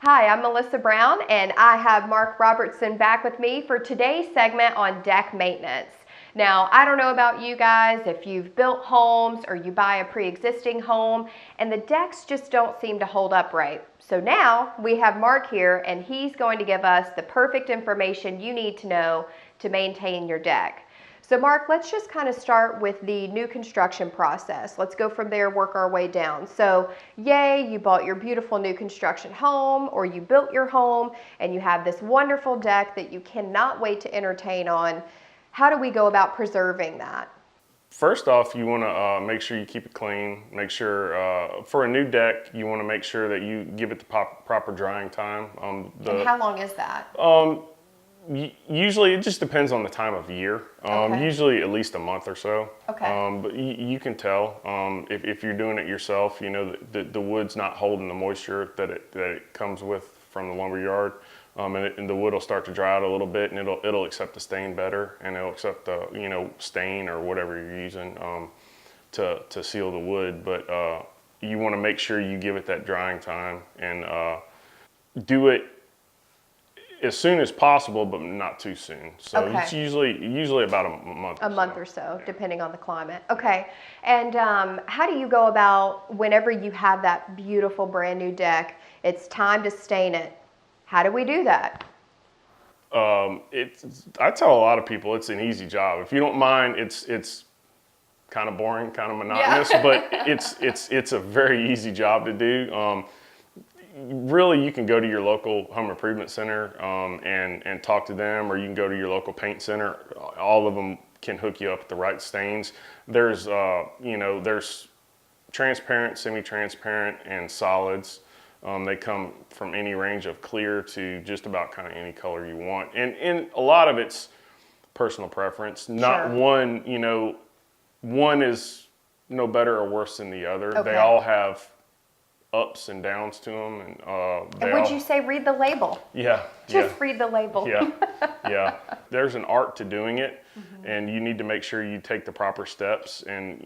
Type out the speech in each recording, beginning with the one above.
Hi, I'm Melissa Brown, and I have Mark Robertson back with me for today's segment on deck maintenance. Now, I don't know about you guys if you've built homes or you buy a pre-existing home and the decks just don't seem to hold up right. So now we have Mark here and he's going to give us the perfect information you need to know to maintain your deck. So Mark, let's just kind of start with the new construction process. Let's go from there, work our way down. So yay, you bought your beautiful new construction home, or you built your home and you have this wonderful deck that you cannot wait to entertain on. How do we go about preserving that? First off, you want to make sure you keep it clean. Make sure for a new deck, you want to make sure that you give it the proper drying time. And how long is that? Usually, it just depends on the time of year. Okay. Usually at least a month or so. Okay. But you can tell if you're doing it yourself. You know the wood's not holding the moisture that it comes with from the lumber yard, and the wood will start to dry out a little bit, and it'll accept the stain better, and it'll accept the stain or whatever you're using to seal the wood. But you want to make sure you give it that drying time and do it as soon as possible, but not too soon. So Okay. it's usually about a month. A month or so, depending on the climate. Okay. And how do you go about whenever you have that beautiful brand new deck, it's time to stain it? How do we do that? I tell a lot of people it's an easy job. If you don't mind, it's kind of boring, kind of monotonous, Yeah. but it's a very easy job to do. Really, you can go to your local home improvement center and talk to them, or you can go to your local paint center. All of them can hook you up with the right stains. There's there's transparent, semi-transparent, and solids. They come from any range of clear to just about kind of any color you want, and a lot of it's personal preference. Not Sure. one is no better or worse than the other. Okay. They all have ups and downs to them, And would you say read the label? Yeah, Just read the label. yeah, yeah. There's an art to doing it, and you need to make sure you take the proper steps. And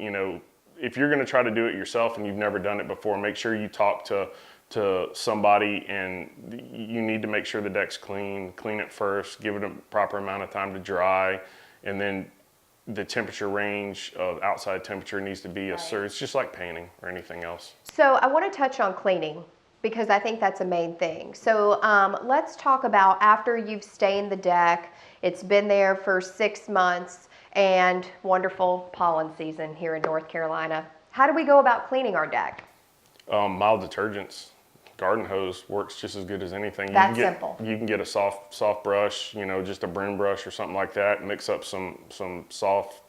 if you're going to try to do it yourself and you've never done it before, make sure you talk to somebody, and you need to make sure the deck's clean. Clean it first, give it a proper amount of time to dry, and then the temperature range of outside temperature needs to be a certain. It's just like painting or anything else. So I want to touch on cleaning because I think that's a main thing. So let's talk about after you've stained the deck, it's been there for 6 months, and wonderful pollen season here in North Carolina. How do we go about cleaning our deck? Mild detergents. Garden hose works just as good as anything. That's simple. You can get a soft brush, just a broom brush or something like that. Mix up some soft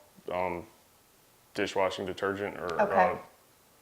dishwashing detergent or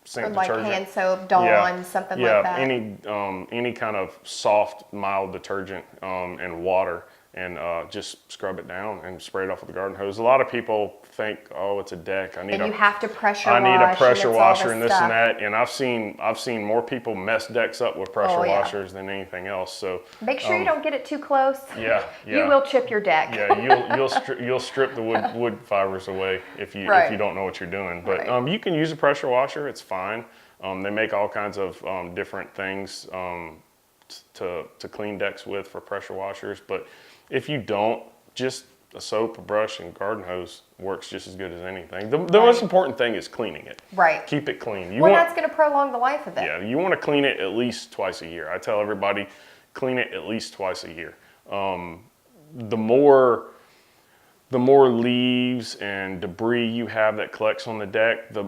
sink Or like detergent. hand soap, Dawn, something like that. Any kind of soft, mild detergent and water, and just scrub it down and spray it off with the garden hose. A lot of people think, oh, it's a deck. And you have to pressure wash. I need a pressure and it's all washer and this stuff. and that. And I've seen more people mess decks up with pressure washers than anything else. So make sure you don't get it too close. Yeah. You will chip your deck. Yeah, you'll strip the wood fibers away if you don't know what you're doing. But you can use a pressure washer. It's fine. They make all kinds of different things to clean decks with for pressure washers. But if you don't, just a soap, a brush, and garden hose works just as good as anything. The most important thing is cleaning it. Right. Keep it clean. That's going to prolong the life of it. Yeah, you want to clean it at least twice a year. I tell everybody, clean it at least twice a year. The more leaves and debris you have that collects on the deck, the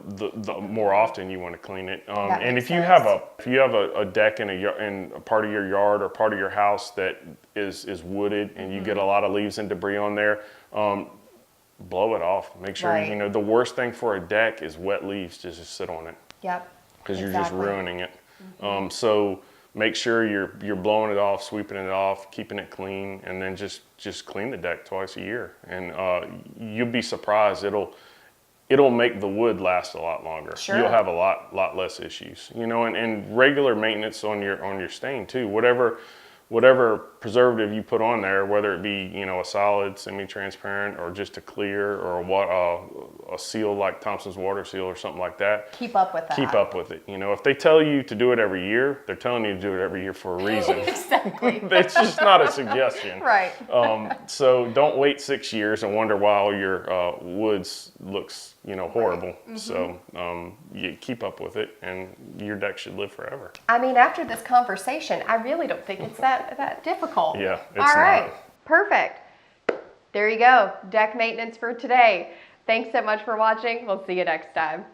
more often you want to clean it. And if you have a deck in a part of your yard or part of your house that is wooded and you get a lot of leaves and debris on there, blow it off. Make sure the worst thing for a deck is wet leaves just sit on it. Yep. Because you're just ruining it. So make sure you're blowing it off, sweeping it off, keeping it clean, and then just clean the deck twice a year, and you'll be surprised. It'll make the wood last a lot longer. Sure. You'll have a lot less issues. And regular maintenance on your stain too. whatever preservative you put on there, whether it be, you know, a solid, semi-transparent, or just a clear, or a seal like Thompson's water seal or something like that. Keep up with that. Keep up with it. You know, if they tell you to do it every year, they're telling you to do it every year for a reason. Exactly. It's just not a suggestion. Right. So don't wait 6 years and wonder why your woods looks, you know, horrible. Right. So you keep up with it, and your deck should live forever. I mean, after this conversation, I really don't think it's that difficult. Yeah, it's All right. not. Perfect. There you go. Deck maintenance for today. Thanks so much for watching. We'll see you next time.